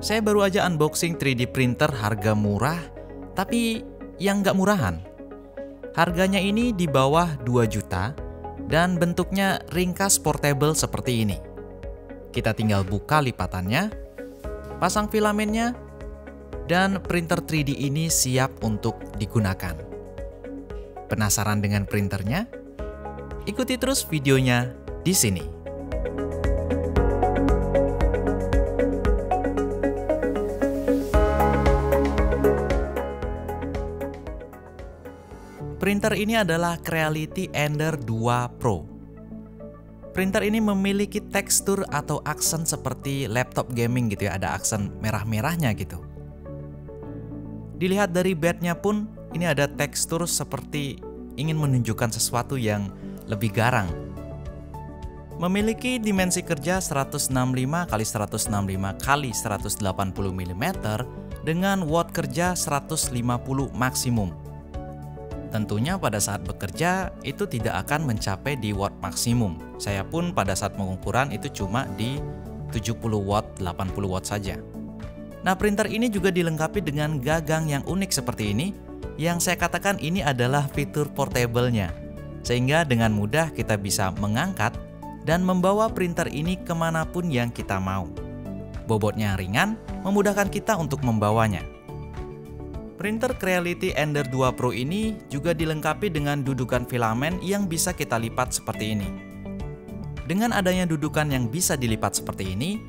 Saya baru aja unboxing 3D printer harga murah, tapi yang nggak murahan. Harganya ini di bawah 2 juta dan bentuknya ringkas portable seperti ini. Kita tinggal buka lipatannya, pasang filamennya, dan printer 3D ini siap untuk digunakan. Penasaran dengan printernya? Ikuti terus videonya di sini. Printer ini adalah Creality Ender 2 Pro. Printer ini memiliki tekstur atau aksen seperti laptop gaming gitu ya, ada aksen merah-merahnya gitu. Dilihat dari bednya pun, ini ada tekstur seperti ingin menunjukkan sesuatu yang lebih garang. Memiliki dimensi kerja 165 x 165 x 180 mm dengan watt kerja 150 maksimum. Tentunya pada saat bekerja itu tidak akan mencapai di watt maksimum. Saya pun pada saat pengukuran itu cuma di 70 watt, 80 watt saja. Nah, printer ini juga dilengkapi dengan gagang yang unik seperti ini, yang saya katakan ini adalah fitur portable-nya. Sehingga dengan mudah kita bisa mengangkat dan membawa printer ini kemanapun yang kita mau. Bobotnya ringan, memudahkan kita untuk membawanya. Printer Creality Ender 2 Pro ini juga dilengkapi dengan dudukan filamen yang bisa kita lipat seperti ini. Dengan adanya dudukan yang bisa dilipat seperti ini,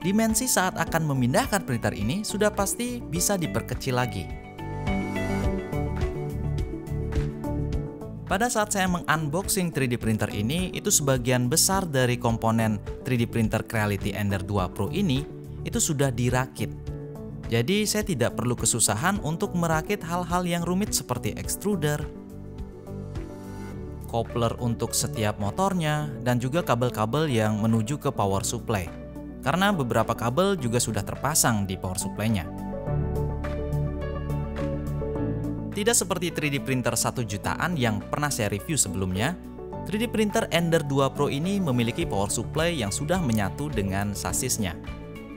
dimensi saat akan memindahkan printer ini sudah pasti bisa diperkecil lagi. Pada saat saya mengunboxing 3D printer ini, itu sebagian besar dari komponen 3D printer Creality Ender 2 Pro ini itu sudah dirakit. Jadi saya tidak perlu kesusahan untuk merakit hal-hal yang rumit seperti extruder, coupler untuk setiap motornya, dan juga kabel-kabel yang menuju ke power supply. Karena beberapa kabel juga sudah terpasang di power supply-nya. Tidak seperti 3D printer 1 jutaan yang pernah saya review sebelumnya, 3D printer Ender 2 Pro ini memiliki power supply yang sudah menyatu dengan sasisnya.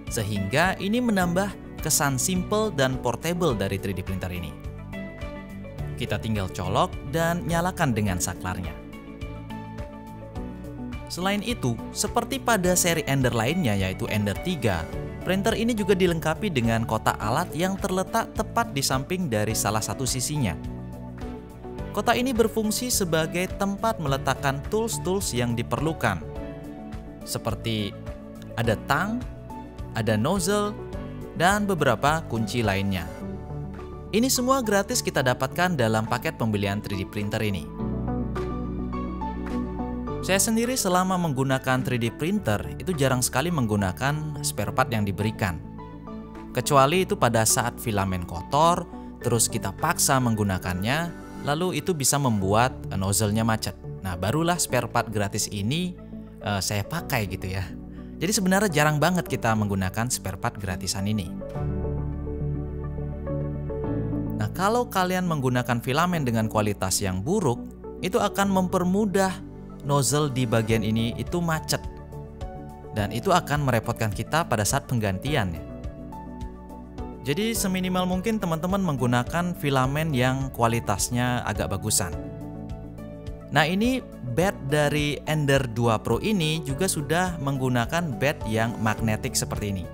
Sehingga ini menambah kesan simple dan portable dari 3D printer ini. Kita tinggal colok dan nyalakan dengan saklarnya. Selain itu, seperti pada seri Ender lainnya yaitu Ender 3, printer ini juga dilengkapi dengan kotak alat yang terletak tepat di samping dari salah satu sisinya. Kotak ini berfungsi sebagai tempat meletakkan tools-tools yang diperlukan. Seperti ada tang, ada nozzle, dan beberapa kunci lainnya. Ini semua gratis kita dapatkan dalam paket pembelian 3D printer ini. Saya sendiri selama menggunakan 3D printer itu jarang sekali menggunakan spare part yang diberikan. Kecuali itu pada saat filamen kotor, terus kita paksa menggunakannya, lalu itu bisa membuat nozzle-nya macet. Nah, barulah spare part gratis ini saya pakai gitu ya. Jadi sebenarnya jarang banget kita menggunakan spare part gratisan ini. Nah, kalau kalian menggunakan filamen dengan kualitas yang buruk, itu akan mempermudah nozzle di bagian ini itu macet. Dan itu akan merepotkan kita pada saat penggantian ya. Jadi seminimal mungkin teman-teman menggunakan filamen yang kualitasnya agak bagusan. Nah, ini bed dari Ender 2 Pro ini juga sudah menggunakan bed yang magnetik seperti ini.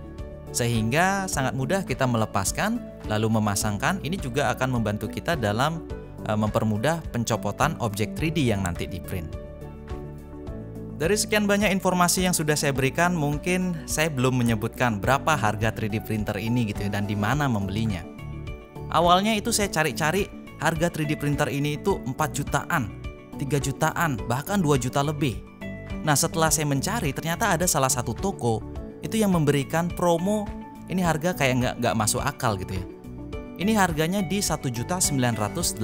Sehingga sangat mudah kita melepaskan lalu memasangkan. Ini juga akan membantu kita dalam mempermudah pencopotan objek 3D yang nanti di print. Dari sekian banyak informasi yang sudah saya berikan, mungkin saya belum menyebutkan berapa harga 3D printer ini gitu ya, dan di mana membelinya. Awalnya itu saya cari-cari harga 3D printer ini itu 4 jutaan. 3 jutaan, bahkan 2 juta lebih. Nah, setelah saya mencari, ternyata ada salah satu toko itu yang memberikan promo. Ini harga kayak nggak masuk akal gitu ya. Ini harganya di 1.988.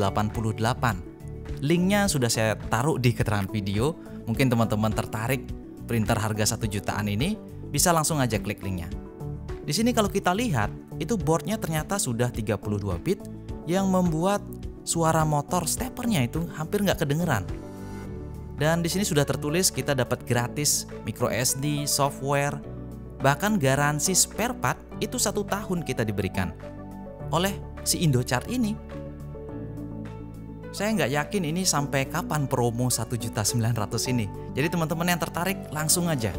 Linknya sudah saya taruh di keterangan video. Mungkin teman-teman tertarik printer harga 1 jutaan ini, bisa langsung aja klik linknya. Di sini kalau kita lihat, itu boardnya ternyata sudah 32 bit yang membuat suara motor steppernya itu hampir nggak kedengeran. Dan di sini sudah tertulis kita dapat gratis micro SD, software, Bahkan garansi spare part itu 1 tahun kita diberikan oleh si Indochart ini. Saya nggak yakin ini sampai kapan promo 1.900.000 ini. Jadi teman-teman yang tertarik langsung aja.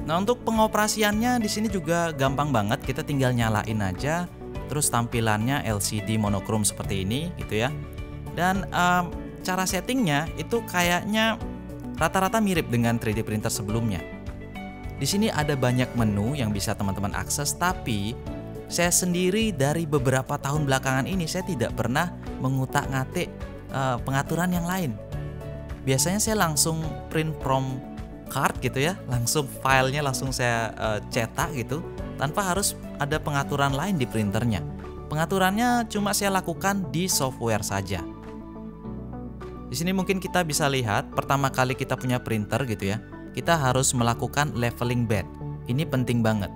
Nah, untuk pengoperasiannya di sini juga gampang banget. Kita tinggal nyalain aja. Terus tampilannya LCD monokrom seperti ini gitu ya. Dan cara settingnya itu kayaknya rata-rata mirip dengan 3D printer sebelumnya. Di sini ada banyak menu yang bisa teman-teman akses, tapi saya sendiri dari beberapa tahun belakangan ini saya tidak pernah mengutak-ngatik pengaturan yang lain. Biasanya saya langsung print from card gitu ya, langsung filenya langsung saya cetak gitu, tanpa harus ada pengaturan lain di printernya. Pengaturannya cuma saya lakukan di software saja. Di sini mungkin kita bisa lihat pertama kali kita punya printer gitu ya, kita harus melakukan leveling bed. Ini penting banget.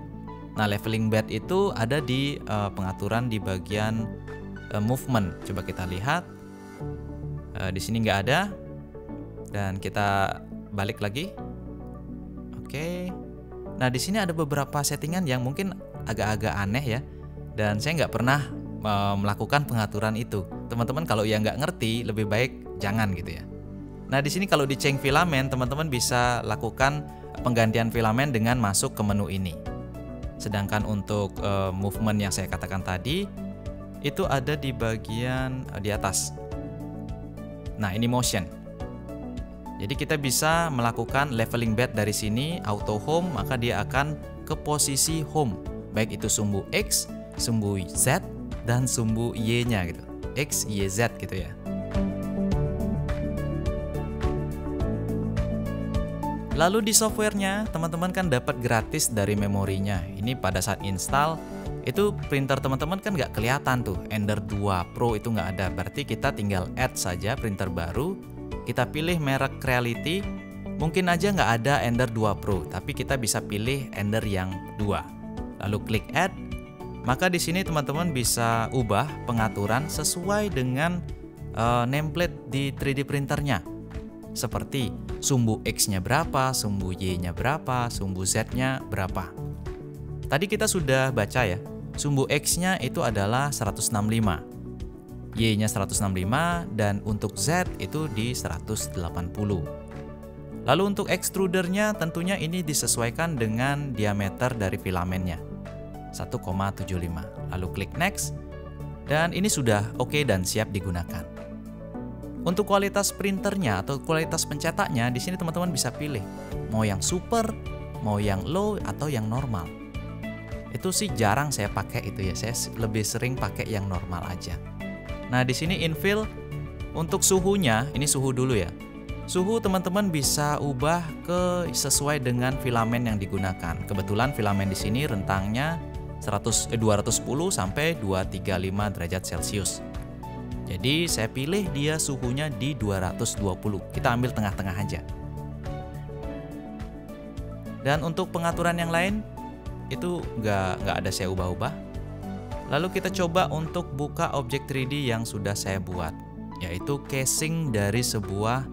Nah, leveling bed itu ada di pengaturan di bagian movement. Coba kita lihat. Di sini nggak ada. Dan kita balik lagi. Oke. Nah, di sini ada beberapa settingan yang mungkin agak-agak aneh ya. Dan saya nggak pernah melakukan pengaturan itu. Teman-teman kalau yang nggak ngerti, lebih baik jangan gitu ya. Nah, di sini kalau di change filament, teman-teman bisa lakukan penggantian filament dengan masuk ke menu ini. Sedangkan untuk movement yang saya katakan tadi, itu ada di bagian di atas. Nah, ini motion. Jadi kita bisa melakukan leveling bed dari sini, auto home, maka dia akan ke posisi home. Baik itu sumbu X, sumbu Z, dan sumbu Y-nya gitu. X, Y, Z gitu ya. Lalu di softwarenya, teman-teman kan dapat gratis dari memorinya. Ini pada saat install, itu printer teman-teman kan nggak kelihatan tuh. Ender 2 Pro itu nggak ada. Berarti kita tinggal add saja printer baru. Kita pilih merek Creality. Mungkin aja nggak ada Ender 2 Pro, tapi kita bisa pilih Ender yang 2. Lalu klik add. Maka di sini teman-teman bisa ubah pengaturan sesuai dengan nameplate di 3D printernya. Seperti sumbu X-nya berapa, sumbu Y-nya berapa, sumbu Z-nya berapa. Tadi kita sudah baca ya, sumbu X-nya itu adalah 165, Y-nya 165, dan untuk Z itu di 180. Lalu untuk extrudernya tentunya ini disesuaikan dengan diameter dari filamennya, 1,75. Lalu klik next, dan ini sudah oke dan siap digunakan. Untuk kualitas printernya atau kualitas pencetaknya, di sini teman-teman bisa pilih mau yang super, mau yang low, atau yang normal. Itu sih jarang saya pakai itu ya, saya lebih sering pakai yang normal aja. Nah, di sini infill untuk suhunya, ini suhu dulu ya. Suhu teman-teman bisa ubah ke sesuai dengan filamen yang digunakan. Kebetulan filamen di sini rentangnya 210 sampai 235 derajat Celcius. Jadi saya pilih dia suhunya di 220. Kita ambil tengah-tengah aja. Dan untuk pengaturan yang lain itu nggak ada saya ubah-ubah. Lalu kita coba untuk buka objek 3D yang sudah saya buat, yaitu casing dari sebuah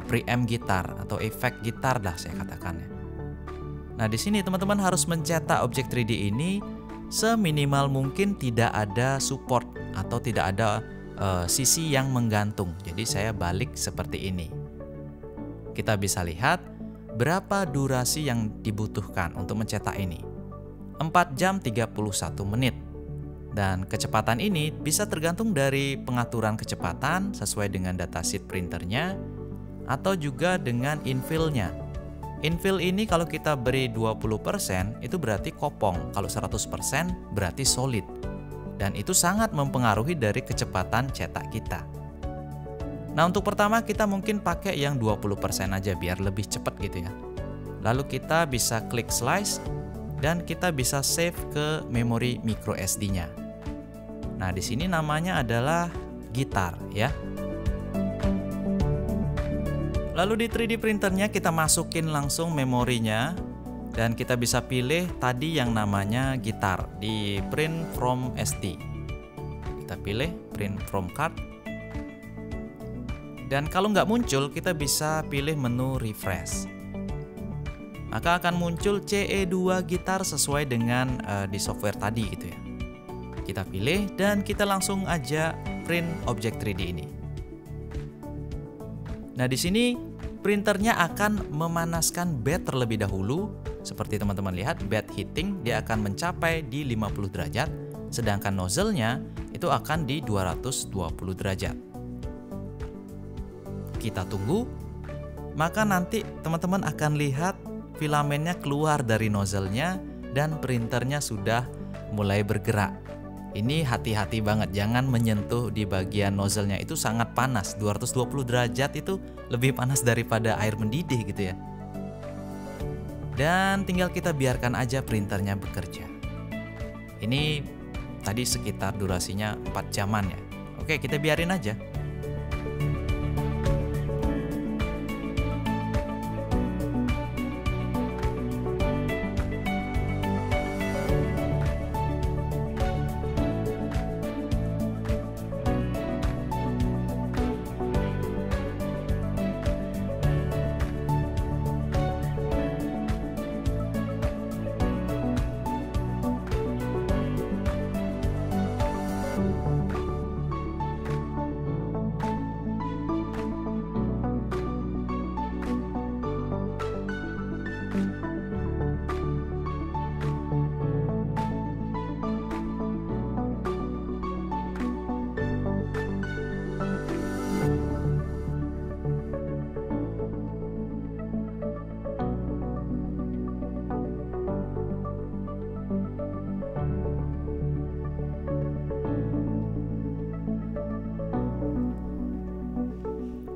preamp gitar atau efek gitar lah saya katakannya. Nah, di sini teman-teman harus mencetak objek 3D ini seminimal mungkin tidak ada support atau tidak ada sisi yang menggantung. Jadi saya balik seperti ini. Kita bisa lihat berapa durasi yang dibutuhkan untuk mencetak ini. 4 jam 31 menit. Dan kecepatan ini bisa tergantung dari pengaturan kecepatan sesuai dengan datasheet printernya atau juga dengan infill-nya. Infill ini kalau kita beri 20% itu berarti kopong, kalau 100% berarti solid. Dan itu sangat mempengaruhi dari kecepatan cetak kita. Nah, untuk pertama kita mungkin pakai yang 20% aja biar lebih cepat gitu ya. Lalu kita bisa klik slice dan kita bisa save ke memori micro SD-nya. Nah, di sini namanya adalah gitar ya. Lalu di 3D printernya kita masukin langsung memorinya. Dan kita bisa pilih tadi yang namanya gitar di print from SD. Kita pilih print from card. Dan kalau nggak muncul, kita bisa pilih menu refresh. maka akan muncul CE2 gitar sesuai dengan di software tadi gitu ya. Kita pilih dan kita langsung aja print objek 3D ini. Nah, di sini printernya akan memanaskan bed terlebih dahulu. Seperti teman-teman lihat, bed heating dia akan mencapai di 50 derajat, sedangkan nozzle-nya itu akan di 220 derajat. Kita tunggu, maka nanti teman-teman akan lihat filamennya keluar dari nozzle-nya dan printernya sudah mulai bergerak. Ini hati-hati banget, jangan menyentuh di bagian nozzle-nya, itu sangat panas. 220 derajat itu lebih panas daripada air mendidih gitu ya. Dan tinggal kita biarkan aja printernya bekerja. Ini tadi sekitar durasinya 4 jaman ya. Oke, kita biarin aja.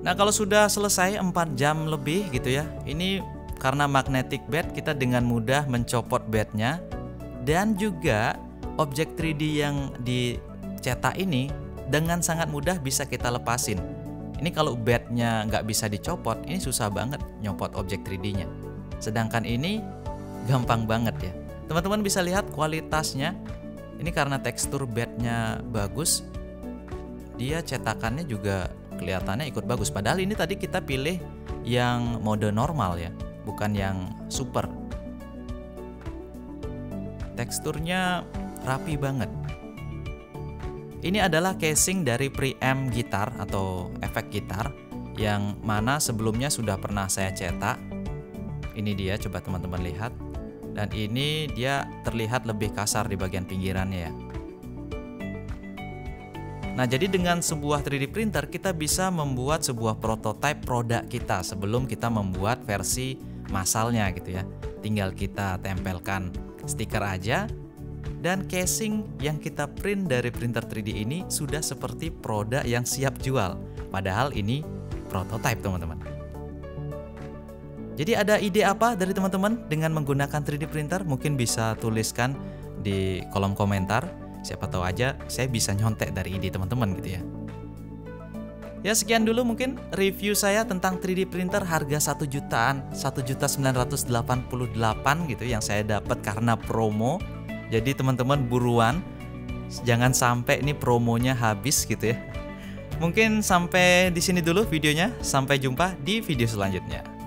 Nah, kalau sudah selesai 4 jam lebih gitu ya, ini karena magnetic bed kita dengan mudah mencopot bednya, dan juga objek 3D yang dicetak ini dengan sangat mudah bisa kita lepasin. Ini kalau bednya nggak bisa dicopot, ini susah banget nyopot objek 3D-nya. Sedangkan ini gampang banget ya. Teman-teman bisa lihat kualitasnya. Ini karena tekstur bednya bagus, dia cetakannya juga kelihatannya ikut bagus. Padahal ini tadi kita pilih yang mode normal ya, bukan yang super. Teksturnya rapi banget. Ini adalah casing dari preamp gitar atau efek gitar yang mana sebelumnya sudah pernah saya cetak. Ini dia, coba teman-teman lihat. Dan ini dia terlihat lebih kasar di bagian pinggirannya ya. Nah, jadi dengan sebuah 3D printer kita bisa membuat sebuah prototipe produk kita sebelum kita membuat versi massalnya gitu ya. Tinggal kita tempelkan stiker aja dan casing yang kita print dari printer 3D ini sudah seperti produk yang siap jual. Padahal ini prototipe, teman-teman. Jadi ada ide apa dari teman-teman dengan menggunakan 3D printer? Mungkin bisa tuliskan di kolom komentar. Siapa tahu aja saya bisa nyontek dari ide teman-teman gitu ya. Ya, sekian dulu mungkin review saya tentang 3D printer harga 1 jutaan, 1.988 gitu yang saya dapat karena promo. Jadi teman-teman buruan, jangan sampai ini promonya habis gitu ya. Mungkin sampai di sini dulu videonya. Sampai jumpa di video selanjutnya.